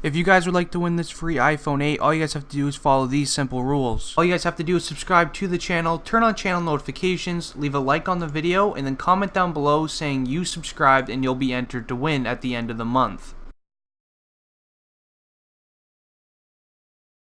If you guys would like to win this free iPhone 8, all you guys have to do is follow these simple rules. All you guys have to do is subscribe to the channel, turn on channel notifications, leave a like on the video, and then comment down below saying you subscribed and you'll be entered to win at the end of the month.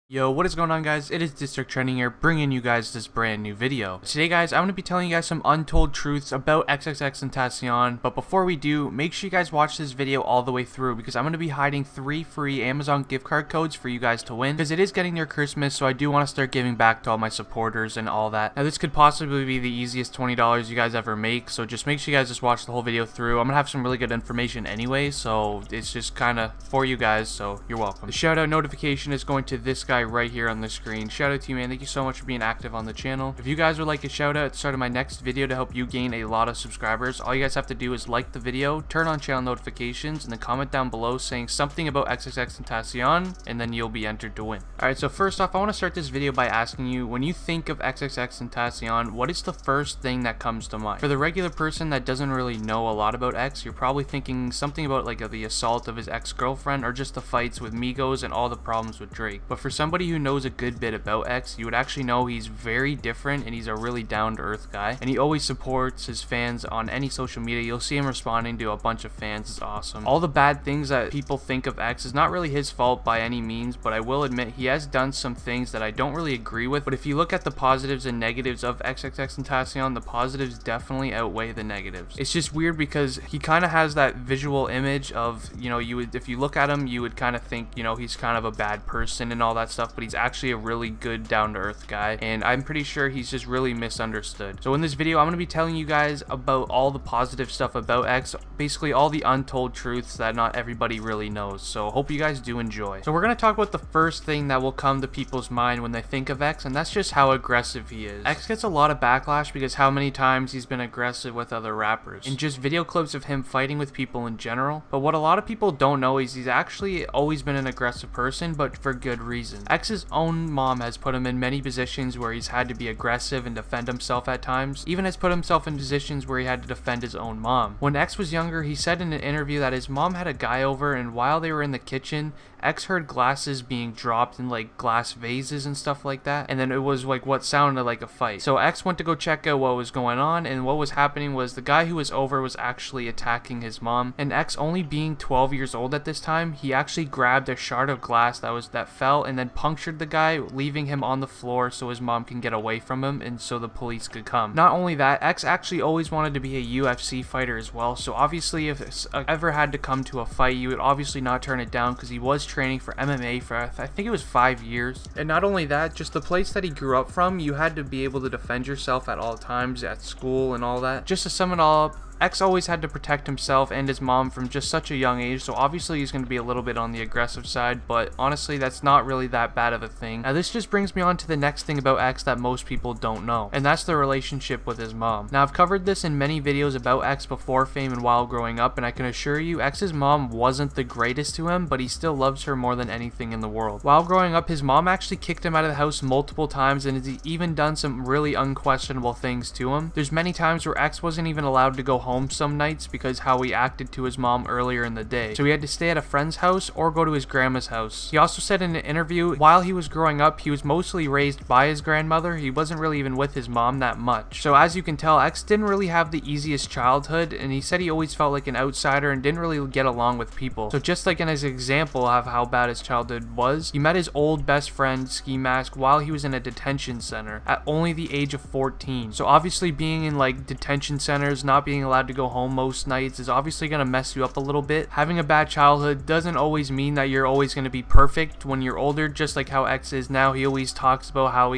Yo, what is going on, guys? It is District Trending here, bringing you guys this brand new video. Today, guys, I'm going to be telling you guys some untold truths about XXXTentacion, but before we do, make sure you guys watch this video all the way through, because I'm going to be hiding 3 free Amazon gift card codes for you guys to win, because it is getting near Christmas, so I do want to start giving back to all my supporters and all that. Now, this could possibly be the easiest $20 you guys ever make, so just make sure you guys just watch the whole video through. I'm going to have some really good information anyway, so it's just kind of for you guys, so you're welcome. The shout out notification is going to this guy right here on the screen. Shout out to you, man. Thank you so much for being active on the channel. If you guys would like a shout out at the start of my next video to help you gain a lot of subscribers, all you guys have to do is like the video, turn on channel notifications, and then comment down below saying something about XXXTentacion, and then you'll be entered to win. Alright, so first off, I want to start this video by asking you, when you think of XXXTentacion, what is the first thing that comes to mind? For the regular person that doesn't really know a lot about X, you're probably thinking something about like the assault of his ex-girlfriend, or just the fights with Migos and all the problems with Drake. But for somebody who knows a good bit about X, you would actually know he's very different and he's a really down-to-earth guy, and he always supports his fans on any social media. You'll see him responding to a bunch of fans. It's awesome. All the bad things that people think of X is not really his fault by any means, but I will admit he has done some things that I don't really agree with. But if you look at the positives and negatives of XXXTentacion, the positives definitely outweigh the negatives. It's just weird because he kind of has that visual image of, you know, if you look at him, you would kind of think, you know, he's kind of a bad person and all that stuff, but he's actually a really good down-to-earth guy, and I'm pretty sure he's just really misunderstood. So in this video, I'm going to be telling you guys about all the positive stuff about X, basically all the untold truths that not everybody really knows, so hope you guys do enjoy. So we're going to talk about the first thing that will come to people's mind when they think of X, and that's just how aggressive he is. X gets a lot of backlash because how many times he's been aggressive with other rappers, and just video clips of him fighting with people in general. But what a lot of people don't know is he's actually always been an aggressive person, but for good reason. X's own mom has put him in many positions where he's had to be aggressive and defend himself at times, even has put himself in positions where he had to defend his own mom. When X was younger, he said in an interview that his mom had a guy over, and while they were in the kitchen, X heard glasses being dropped in like glass vases and stuff like that, and then it was like what sounded like a fight. So X went to go check out what was going on, and what was happening was the guy who was over was actually attacking his mom, and X, only being 12 years old at this time, he actually grabbed a shard of glass that fell and then punctured the guy, leaving him on the floor so his mom can get away from him and so the police could come. Not only that, X actually always wanted to be a UFC fighter as well, so obviously if it ever had to come to a fight, you would obviously not turn it down because he was training for MMA for I think it was 5 years. And not only that, just the place that he grew up from, you had to be able to defend yourself at all times at school and all that. Just to sum it all up, X always had to protect himself and his mom from just such a young age, so obviously he's going to be a little bit on the aggressive side, but honestly that's not really that bad of a thing. Now this just brings me on to the next thing about X that most people don't know, and that's the relationship with his mom. Now I've covered this in many videos about X before fame and while growing up, and I can assure you X's mom wasn't the greatest to him, but he still loves her more than anything in the world. While growing up, his mom actually kicked him out of the house multiple times and has even done some really unquestionable things to him. There's many times where X wasn't even allowed to go home some nights because how he acted to his mom earlier in the day, so he had to stay at a friend's house or go to his grandma's house. He also said in an interview, while he was growing up, he was mostly raised by his grandmother. He wasn't really even with his mom that much. So as you can tell, X didn't really have the easiest childhood, and he said he always felt like an outsider and didn't really get along with people. So just like in his example of how bad his childhood was, he met his old best friend Ski Mask while he was in a detention center at only the age of 14. So obviously being in like detention centers, not being allowed to go home most nights is obviously going to mess you up a little bit. Having a bad childhood doesn't always mean that you're always going to be perfect when you're older, just like how X is now. He always talks about how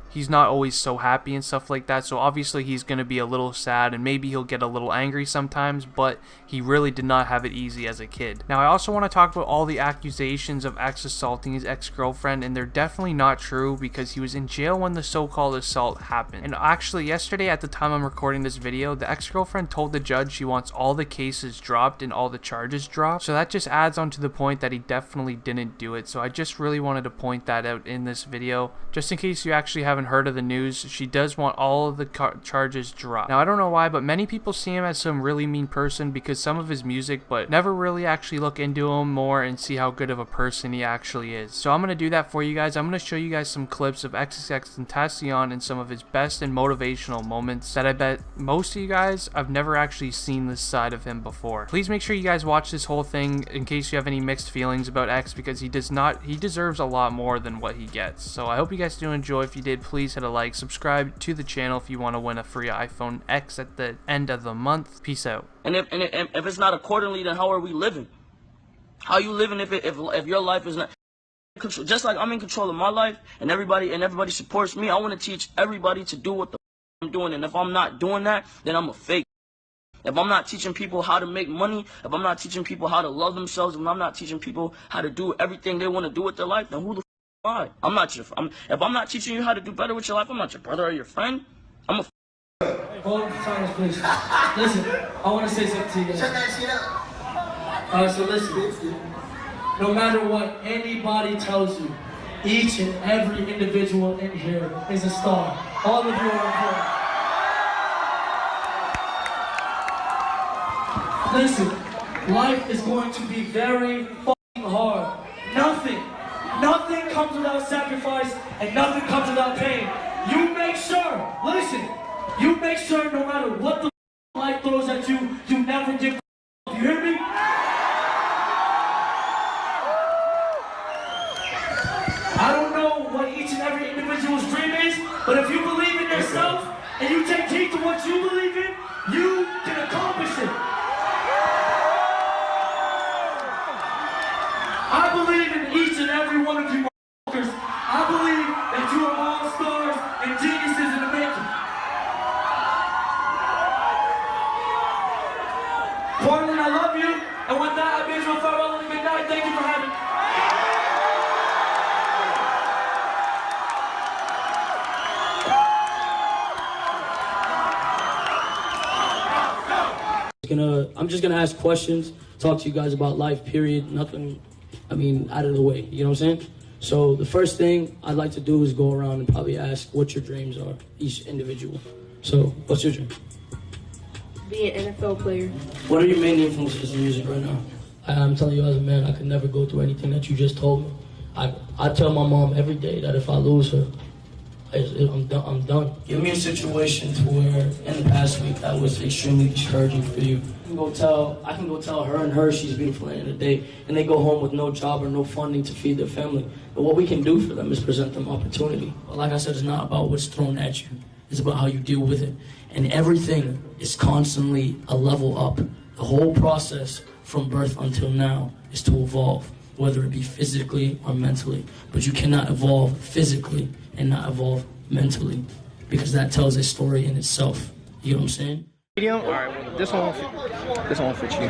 he's not always so happy and stuff like that, so obviously he's going to be a little sad and maybe he'll get a little angry sometimes, but he really did not have it easy as a kid. Now I also want to talk about all the accusations of X assaulting his ex-girlfriend, and they're definitely not true because he was in jail when the so-called assault happened. And actually yesterday, at the time I'm recording this video, the ex-girlfriend told the judge she wants all the cases dropped and all the charges dropped, so that just adds on to the point that he definitely didn't do it. So I just really wanted to point that out in this video, just in case you actually haven't haven't heard of the news, she does want all of the charges dropped. Now, I don't know why, but many people see him as some really mean person because some of his music, but never really actually look into him more and see how good of a person he actually is. So I'm going to do that for you guys. I'm going to show you guys some clips of XXXTentacion and some of his best and motivational moments that I bet most of you guys have never actually seen this side of him before. Please make sure you guys watch this whole thing in case you have any mixed feelings about X, because he deserves a lot more than what he gets. So I hope you guys do enjoy. If you did, please hit a like, subscribe to the channel if you want to win a free iPhone X at the end of the month. Peace out. And if it's not accordingly, then how are we living? How are you living if your life is not control? Just like I'm in control of my life, and everybody supports me, I want to teach everybody to do what the I'm doing. And if I'm not doing that, then I'm a fake. If I'm not teaching people how to make money, if I'm not teaching people how to love themselves, if I'm not teaching people how to do everything they want to do with their life, then who the am I? I'm not your. If I'm not teaching you how to do better with your life, I'm not your brother or your friend. I'm a. Hold on for silence, please. Listen, I want to say something to you guys. Shut that shit up. Alright, so listen. No matter what anybody tells you, each and every individual in here is a star. All of you are important. Listen, life is going to be very fucking hard. Nothing comes without sacrifice, and nothing comes without pain. You make sure, listen, you make sure no matter what the life throws at you, you never give up. You hear me? I don't know what each and every individual's dream is, but if you believe in yourself and you take heed to what you believe in, you can accomplish it. I believe in each and every one of you motherfuckers. I believe that you are all stars and geniuses in the making. Portland, I love you. And with that, I bid you a farewell and a good night. Thank you for having me. I'm just gonna ask questions, talk to you guys about life, period. Nothing, I mean, out of the way, you know what I'm saying? So the first thing I'd like to do is go around and probably ask what your dreams are, each individual. So, what's your dream? Be an NFL player. What are your main influences in music right now? I'm telling you as a man, I could never go through anything that you just told me. I tell my mom every day that if I lose her, I'm done. Give me a situation to where in the past week that was extremely discouraging for you. I can go tell her and her she's beautiful at the end of the day, and they go home with no job or no funding to feed their family. But what we can do for them is present them opportunity. But like I said, it's not about what's thrown at you. It's about how you deal with it. And everything is constantly a level up. The whole process from birth until now is to evolve, whether it be physically or mentally. But you cannot evolve physically and not evolve mentally, because that tells a story in itself. You know what I'm saying? Medium, all right, this one won't fit you.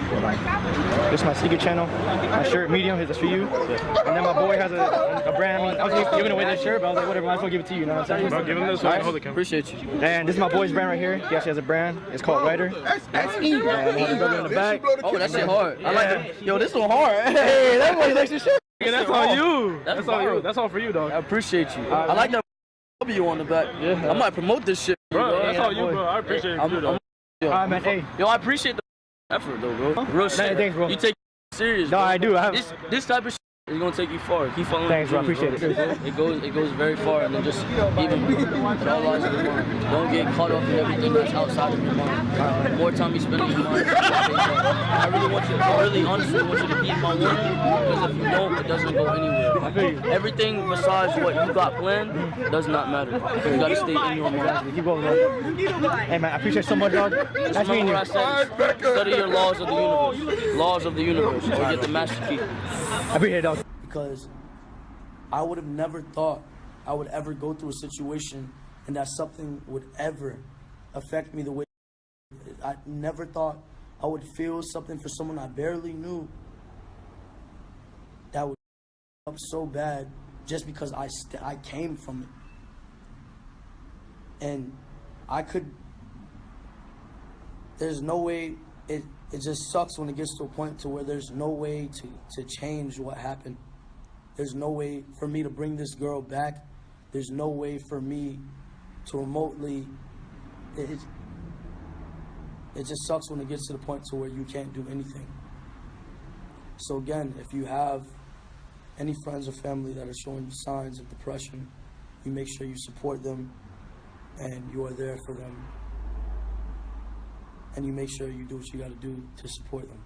This is my secret channel. My shirt, medium, is for you. And then my boy has a brand. I mean, I was giving away this shirt, but I was like, whatever, might as well give it to you. You know what I'm saying? Bro, give him this one. Hold it, Appreciate you. And this is my boy's brand right here. He actually has a brand. It's called Ryder. That's easy. And I have a logo in the back. Oh, that shit hard. I like it. Yo, this one hard. Hey, that boy's extra shirt. Yeah, that's on you. That's on you. That's all for you, dog. I appreciate you. I like that W on the back. Yeah. I might promote this shit. Bro, that's all you, bro. I appreciate you, though. Alright, man. Hey. Yo, I appreciate the effort, though, bro. Real shit. Man, thanks, bro. You take it serious. No, bro. I do. This type of shit is gonna take you far. Keep following. Thanks, bro. I dreams, appreciate it. It goes very far, and then just even with all lies in your mind. Don't get caught up in everything that's outside of your mind. The more time you spend in your mind, I really want you to, really honestly want you to heed my warning, because if you don't, it doesn't go anywhere. Everything besides what you got planned does not matter. You gotta stay in your mind. Keep going, bro. Hey, man, I appreciate so much, dog. Nice meeting you. I said, study your laws of the universe. Laws of the universe. Or get the master key. I appreciate it, dog. Because I would have never thought I would ever go through a situation and that something would ever affect me the way I never thought I would feel something for someone I barely knew that would up so bad just because I came from it. And there's no way, it just sucks when it gets to a point to where there's no way to change what happened. There's no way for me to bring this girl back there's no way for me to remotely, it just sucks when it gets to the point to where you can't do anything. So again, if you have any friends or family that are showing you signs of depression, you make sure you support them and you are there for them. And you make sure you do what you gotta do to support them.